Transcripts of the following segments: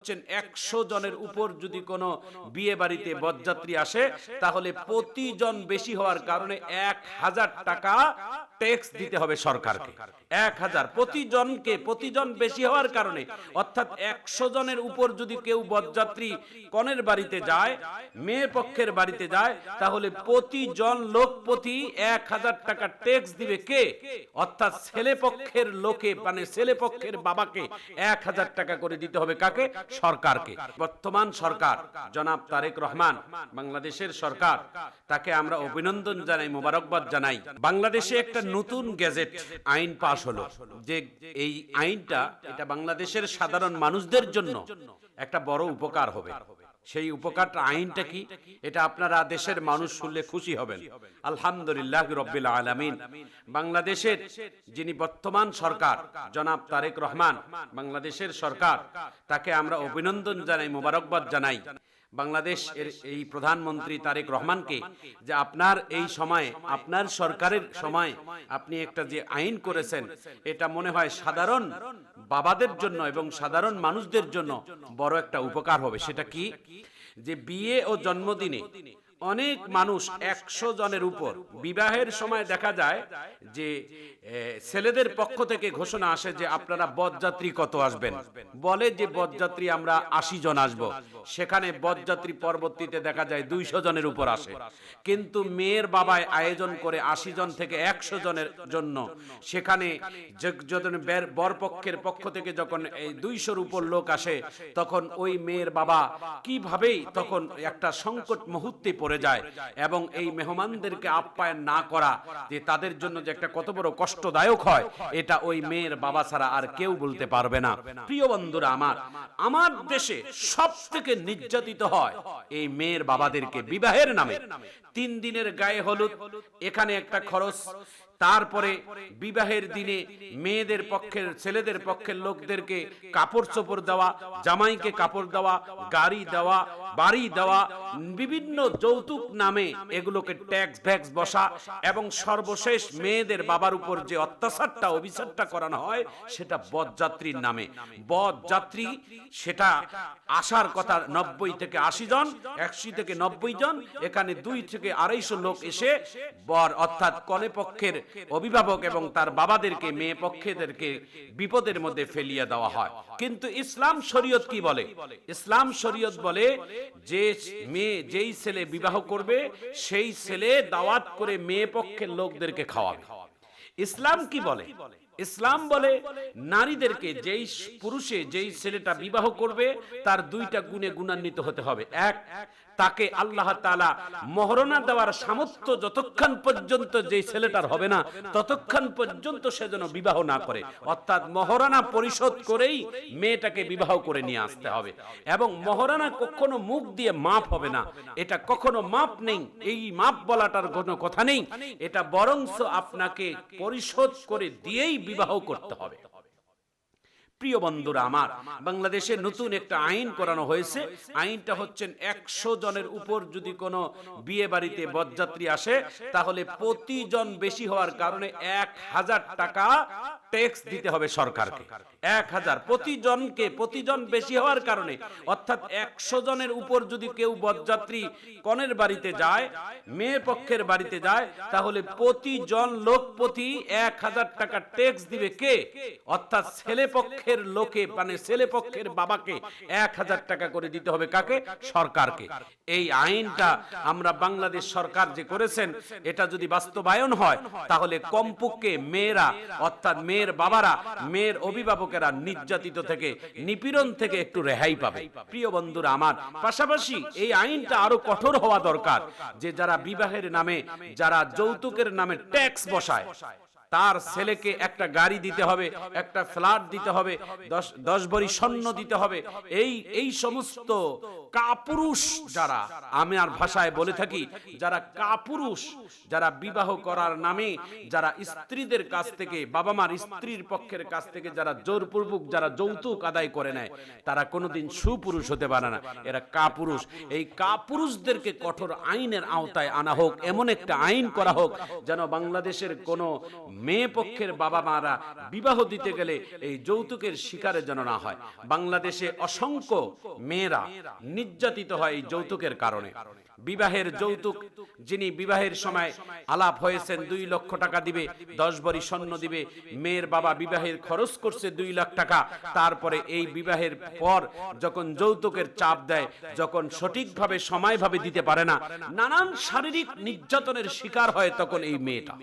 হচ্ছেন 100 জনের উপর যদি কোনো বিয়ে বাড়িতে বরযাত্রী আসে তাহলে প্রতিজন বেশি হওয়ার কারণে 1000 টাকা ট্যাক্স দিতে হবে সরকারকে। 1000 প্রতিজন বেশি হওয়ার কারণে, অর্থাৎ 100 জনের উপর যদি কেউ বরযাত্রী কনের বাড়িতে যায়, মেয়ে পক্ষের বাড়িতে যায়, তাহলে প্রতিজন লোক প্রতি 1000 টাকা ট্যাক্স দিবে কে? অর্থাৎ ছেলে পক্ষের লোকে, মানে ছেলে পক্ষের বাবাকে 1000 টাকা করে দিতে হবে কাকে? সরকারকে। বর্তমান সরকার জনাব তারেক রহমান, বাংলাদেশের সরকার, তাকে আমরা অভিনন্দন জানাই, মোবারকবাদ জানাই। বাংলাদেশে একটা নতুন গেজেট আইন পাশ হলো, যে এই আইনটা এটা বাংলাদেশের সাধারণ মানুষদের জন্য একটা বড় উপকার হবে। সেই উপকারটা আইনটা কি, এটা আপনারা দেশের মানুষ শুনলে খুশি হবেন। আলহামদুলিল্লাহ রাব্বিল আলামিন। বাংলাদেশের যিনি বর্তমান সরকার জনাব তারেক রহমান, বাংলাদেশের সরকার, তাকে আমরা অভিনন্দন জানাই, মোবারকবাদ জানাই। বাংলাদেশের এই প্রধানমন্ত্রী তারেক রহমানকে, যে আপনার এই সময়ে, আপনার সরকারের সময় আপনি একটা যে আইন করেছেন, এটা মনে হয় সাধারণ বাবাদের জন্য এবং সাধারণ মানুষদের জন্য বড় একটা উপকার হবে। সেটা কি? যে বিয়ে ও জন্মদিনে অনেক মানুষ 100 জনের উপর, বিবাহের সময় দেখা যায় যে ছেলেদের পক্ষ থেকে ঘোষণা আসে যে আপনারা বরযাত্রী কত আসবেন, বলে যে বরযাত্রী আমরা 80 জন আসব, সেখানে বরযাত্রী পরবর্তীতে দেখা যায় 200 জনের উপর আসে। কিন্তু মেয়ের বাবায় আয়োজন করে 80 জন থেকে 100 জনের জন্য, সেখানে বরপক্ষের পক্ষ থেকে যখন এই 200-র উপর লোক আসে, তখন ওই মেয়ের বাবা কিভাবেই তখন একটা সংকট মুহূর্তে পড়ে যায়, এবং এই মেহমানদেরকে আপ্যায়ন না করা যে তাদের জন্য যে একটা কত বড় কষ্টদায়ক হয়, এটা ওই মেয়ের বাবা ছাড়া আর কেউ বলতে পারবে না। প্রিয় বন্ধুরা আমার দেশে সব থেকে নির্যাতিত হয় এই মেয়ের বাবাদেরকে বিবাহের নামে। 3 দিনের গায়ে হলুদ, এখানে একটা খরচ, তারপরে বিবাহের দিনে মেয়েদের পক্ষের, ছেলেদের পক্ষের লোকদেরকে কাপড় চোপড় দেওয়া, জামাইকে কাপড় দেওয়া, গাড়ি দেওয়া, বাড়ি দেওয়া, বিভিন্ন যৌতুক নামে এগুলোকে ট্যাক্স ভ্যাক্স বসা, এবং সর্বশেষ মেয়েদের বাবার উপর যে অত্যাচারটা, অবিচারটা করানো হয়, সেটা বরযাত্রীর নামে। বরযাত্রী সেটা আসার কথা 90 থেকে 80 জন, 80 থেকে 90 জন, এখানে 2 থেকে 250 লোক এসে বর অর্থাৎ কনে পক্ষের অভিভাবক এবং তার বাবাদেরকে, মেয়ে পক্ষেদেরকে বিপদের মধ্যে ফেলিয়ে দেওয়া হয়। কিন্তু ইসলাম শরীয়ত কি বলে? ইসলাম শরীয়ত বলে যে মেয়ে, যেই ছেলে বিবাহ করবে, সেই ছেলে দাওয়াত করে মেয়ে পক্ষের লোকদেরকে খাওয়াবে। ইসলাম কি বলে? ইসলাম বলে নারীদেরকে, যেই পুরুষে, যেই ছেলেটা বিবাহ করবে, তার 2টা গুণে গুণান্বিত হতে হবে। এক, তাকে আল্লাহ তাআলা মহরনা দেওয়ার সামর্থ্য যতক্ষণ পর্যন্ত যেই ছেলেটার হবে না, ততক্ষণ পর্যন্ত সে যেন বিবাহ না করে, অর্থাৎ মহরনা পরিশোধ করেই মেয়েটাকে বিবাহ করে নিয়ে আসতে হবে। এবং মহরনা কখনো মুখ দিয়ে মাপ হবে না, এটা কখনো মাপ নেই, এই মাপ বলাটার কোনো কথা নেই, এটা বরঞ্চ আপনাকে পরিশোধ করে দিয়েই বিবাহ করতে হবে। প্রিয় বন্ধুরা বাংলাদেশে নতুন একটা আইন করানো হয়েছে। আইনটা হচ্ছেন 100 জনের উপর যদি কোনো বিয়ে বাড়িতে বরযাত্রী আসে, তাহলে প্রতিজন বেশি হওয়ার কারণে 1000 টাকা ট্যাক্স দিতে হবে সরকারকে। 1000 প্রতিজন বেশি হওয়ার কারণে, অর্থাৎ 100 জনের উপর যদি কেউ বরযাত্রী কনের বাড়িতে যায়, মেয়ে পক্ষের বাড়িতে যায়, তাহলে প্রতিজন লোক প্রতি 1000 টাকা ট্যাক্স দিবে কে? অর্থাৎ ছেলে পক্ষের লোকে, মানে ছেলে পক্ষের বাবাকে 1000 টাকা করে দিতে হবে কাকে? সরকারকে। এই আইনটা আমরা বাংলাদেশ সরকার যে করেছেন, এটা যদি বাস্তবায়ন হয়, তাহলে কমপক্ষে মেয়েরা, অর্থাৎ মেয়ের বাবারা, মেয়ের অভিভাবকেরা নির্যাতিত থেকে, নিপীড়ন থেকে একটু রেহাই পাবে। প্রিয় বন্ধুরা পাশাপাশি এই আইনটা আরো কঠোর হওয়া দরকার, যে যারা বিবাহের নামে, যারা যৌতুকের নামে ট্যাক্স বসায়, তার ছেলেকে একটা গাড়ি দিতে হবে, একটা ফ্ল্যাট দিতে হবে, 10 ভরি স্বর্ণ দিতে হবে। এই সমস্ত কাপুরুষ যারা, আমি আর ভাষায় বলে থাকি যারা কাপুরুষ, যারা বিবাহ করার নামে যারা স্ত্রীদের কাছ থেকে, বাবা মার স্ত্রীর পক্ষের কাছ থেকে যারা জোরপূর্বক যারা যৌতুক আদায় করে নেয়, তারা কোনোদিন সুপুরুষ হতে পারে না, এরা কাপুরুষ। এই কাপুরুষদেরকে কঠোর আইনের আওতায় আনা হোক, এমন একটা আইন করা হোক যেন বাংলাদেশের কোন মেয়ে পক্ষের বাবা মারা বিবাহ দিতে গেলে এই যৌতুকের শিকারে যেন না হয়। বাংলাদেশে অসংখ্য মেয়েরা নির্যাতিত হয় এই যৌতুকের কারণে। বিবাহের যৌতুক, যিনি বিবাহের সময় আলাপ হয়েছেন 2 লক্ষ টাকা দিবে, 10 ভরি স্বর্ণ দিবে, মেয়ের বাবা বিবাহের খরচ করছে 2 লাখ টাকা, তারপরে এই বিবাহের পর যখন যৌতুকের চাপ দেয়, যখন সঠিকভাবে সময়ভাবে দিতে পারে না, নানান শারীরিক নির্যাতনের শিকার হয়, তখন এই মেয়েটা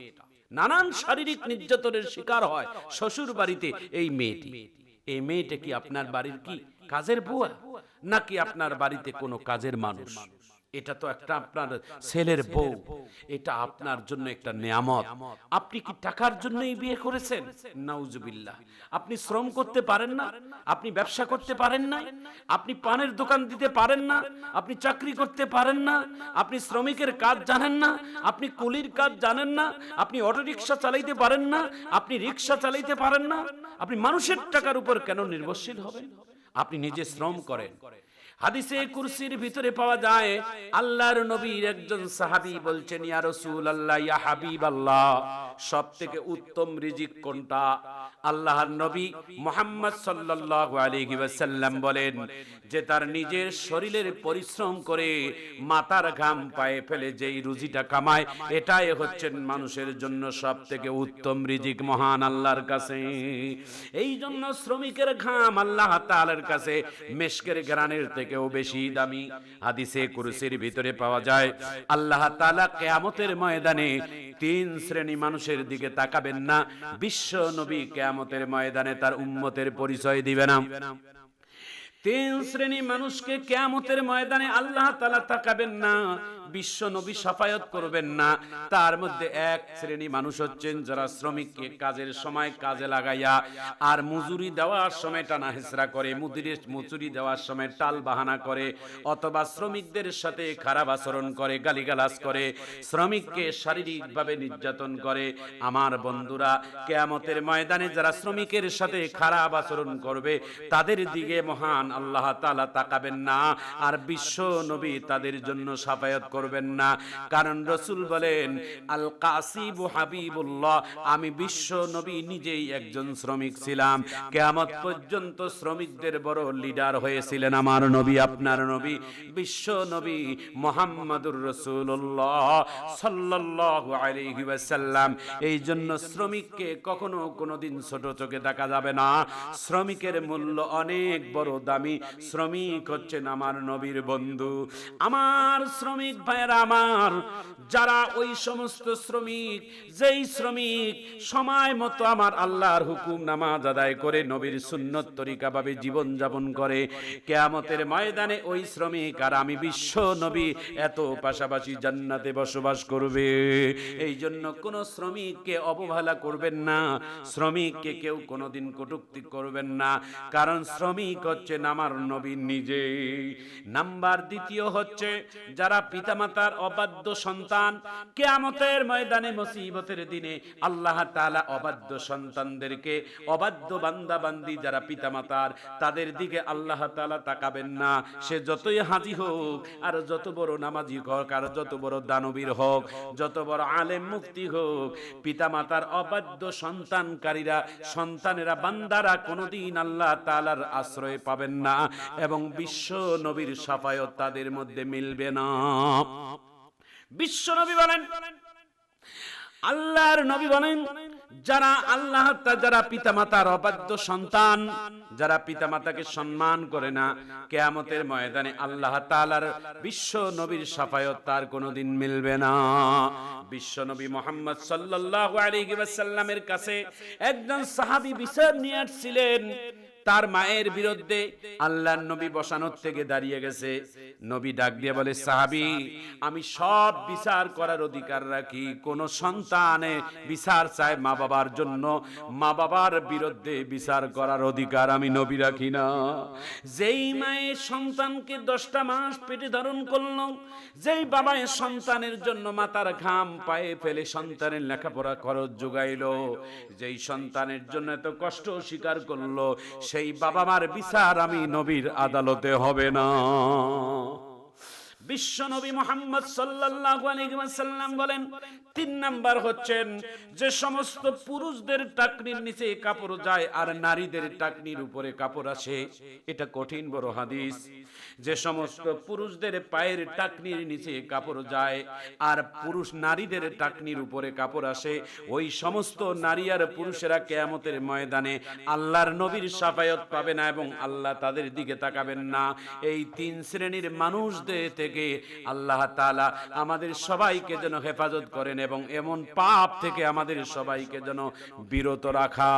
নানান শারীরিক নির্যাতনের শিকার হয় শ্বশুর বাড়িতে এই মেয়েটি। এই মেয়েটা কি আপনার বাড়ির কি কাজের বুয়া, নাকি আপনার বাড়িতে কোনো কাজের মানুষ? এটা তো একটা আপনার ছেলের বউ, এটা আপনার জন্য একটা নিয়ামত। আপনি কি টাকার জন্যই বিয়ে করেছেন? নাউজুবিল্লাহ। আপনি শ্রম করতে পারেন না, আপনি ব্যবসা করতে পারেন না, আপনি পানের দোকান দিতে পারেন না, আপনি চাকরি করতে পারেন না, আপনি শ্রমিকের কাজ জানেন না, আপনি কুলির কাজ জানেন না, আপনি অটোরিকশা চালাইতে পারেন না, আপনি রিকশা চালাইতে পারেন না, আপনি মানুষের টাকার উপর কেন নির্ভরশীল হবেন? আপনি নিজে শ্রম করেন। হাদিসে কুরসির ভিতরে পাওয়া যায়, আল্লাহর নবীর একজন সাহাবী বলছেন, ইয়া রাসূলুল্লাহ, ইয়া হাবিবাল্লাহ, সবথেকে উত্তম রিজিক কোনটা? আল্লাহর নবী মুহাম্মদ সাল্লাল্লাহু আলাইহি ওয়াসাল্লাম বলেন যে তার নিজের শরীরের পরিশ্রম করে মাথার ঘাম পায়ে ফেলে যেই রুজিটা কামায়, এটাই হচ্ছে মানুষের জন্য সবথেকে উত্তম রিজিক মহান আল্লাহর কাছে। এই জন্য শ্রমিকের ঘাম আল্লাহ তাআলার কাছে মেশকের ঘ্রাণের থেকেও বেশি দামি। হাদিসে কুরসির ভিতরে পাওয়া যায়, আল্লাহ তাআলা কিয়ামতের ময়দানে 3 শ্রেণী মানুষের দিকে তাকাবেন না। বিশ্ব নবী কিয়ামতের ময়দানে তার উম্মতের পরিচয় দিবেন না। 3 শ্রেণী মানুষকে কিয়ামতের ময়দানে আল্লাহ তাআলা তাকাবেন না, বিশ্ব নবী শাফায়াত করবেন না। তার মধ্যে এক শ্রেণী মানুষ হচ্ছেন যারা শ্রমিককে কাজের সময় কাজে লাগাইয়া আর মজুরি দেওয়ার সময় টানা হেসরা করে, মজুরি দেওয়ার সময় টাল বাহানা করে, অথবা শ্রমিকদের সাথে খারাপ আচরণ করে, গালিগালাজ করে, শ্রমিককে শারীরিকভাবে নির্যাতন করে। আমার বন্ধুরা, কিয়ামতের ময়দানে যারা শ্রমিকের সাথে খারাপ আচরণ করবে তাদের দিকে মহান আল্লাহ তাআলা তাকাবেন না, আর বিশ্ব নবী তাদের জন্য শাফায়াত করবেন না। কারণ রাসূল বলেন, আল কাসিবু হাবিবুল্লাহ, আমি বিশ্ব নবী নিজেই একজন শ্রমিক ছিলাম। কিয়ামত পর্যন্ত শ্রমিকদের বড় লিডার হয়েছিলেন আমার নবী, আপনার নবী, বিশ্ব নবী মুহাম্মদুর রাসূলুল্লাহ সাল্লাল্লাহু আলাইহি ওয়াসাল্লাম। এই জন্য শ্রমিককে কখনো কোনোদিন ছোট চোখে দেখা যাবে না। শ্রমিকের মূল্য অনেক বড় দামি। শ্রমিক হচ্ছেন আমার নবীর বন্ধু। আমার শ্রমিক ভাইরা আমার, যারা ওই সমস্ত শ্রমিক, যেই শ্রমিক সময় মতো আমার আল্লাহর হুকুম নামাজ আদায় করে নবীর সুন্নত তরিকা ভাবে জীবন যাপন করে, কিয়ামতের ময়দানে ওই শ্রমিক আর আমি বিশ্ব নবী এত পাশাপাশি জান্নাতে বসবাস করবে। এই জন্য কোন শ্রমিককে অবহেলা করবেন না, শ্রমিককে কেউ কোনোদিন কটূক্তি করবেন না, কারণ শ্রমিক হচ্ছেন আমার নবী নিজে। নাম্বার দ্বিতীয় হচ্ছে যারা পিতামাতার অবাধ্য সন্তান। কিয়ামতের ময়দানে মুসিবতের দিনে আল্লাহ তাআলা অবাধ্য সন্তানদেরকে, অবাধ্য বান্দা বান্দি যারা পিতামাতার, তাদের দিকে আল্লাহ তাআলা তাকাবেন না। সে যতই হাজি হোক, আর যত বড় নামাজি হোক, আর যত বড় দানবীর হোক, যত বড় আলেম মুফতি হোক, পিতামাতার অবাধ্য সন্তানকারীরা, সন্তানেরা, বান্দারা কোনোদিন আল্লাহ তাআলার আশ্রয় পাবেন না, এবং বিশ্ব নবীর শাফায়াত তাদের মধ্যে মিলবে না। বিশ্ব নবী বলেন, আল্লাহর নবী বলেন, যারা আল্লাহ যারা পিতামাতার অবাধ্য সন্তান, যারা পিতামাতাকে সম্মান করে না, কিয়ামতের ময়দানে আল্লাহ তাআলার বিশ্ব নবীর শাফায়াত তার কোনোদিন মিলবে না। বিশ্ব নবী মুহাম্মদ সাল্লাল্লাহু আলাইহি ওয়াসাল্লামের কাছে একজন সাহাবী বিচার নিয়ে আসছিলেন। তার মায়ের বিরুদ্ধে আল্লাহর নবী বসানোর থেকে দাঁড়িয়ে গেছে। নবী ডাক দিয়ে বলে, সাহাবী, আমি সব বিচার করার অধিকার রাখি। কোন সন্তানে বিচার চায় মা বাবার জন্য, মা বাবার বিরুদ্ধে বিচার করার অধিকার আমি নবী রাখি না। যেই মায়ের সন্তানকে 10টা মাস পেটে ধারণ করলো, যেই বাবায় সন্তানের জন্য মাথার ঘাম পায়ে ফেলে সন্তানের লেখাপড়া খরচ যোগাইলো, যেই সন্তানের জন্য এত কষ্ট স্বীকার করলো, সেই বাবা মার বিচার আমি নবীর আদালতে হবে না। বিশ্ব নবী মুহাম্মদ সাল্লাল্লাহু আলাইহি ওয়াসাল্লাম বলেন, 3 নাম্বার হচ্ছেন যে সমস্ত পুরুষদের টাকনির নিচে কাপড় যায় আর নারীদের টাকনির উপরে কাপড় আসে। এটা কঠিন বড় হাদিস। যে সমস্ত পুরুষদের পায়ের টাকনির নিচে কাপড় যায় আর নারীদের টাকনির উপরে কাপড় আসে, ওই সমস্ত নারী আর পুরুষেরা কিয়ামতের ময়দানে আল্লাহর নবীর শাফায়াত পাবে না এবং আল্লাহ তাদের দিকে তাকাবেন না। এই 3 শ্রেণীর মানুষদের থেকে আল্লাহ তাআলা আমাদের সবাইকে যেন হেফাজত করেন এবং এমন পাপ থেকে আমাদের সবাইকে যেন বিরত রাখা।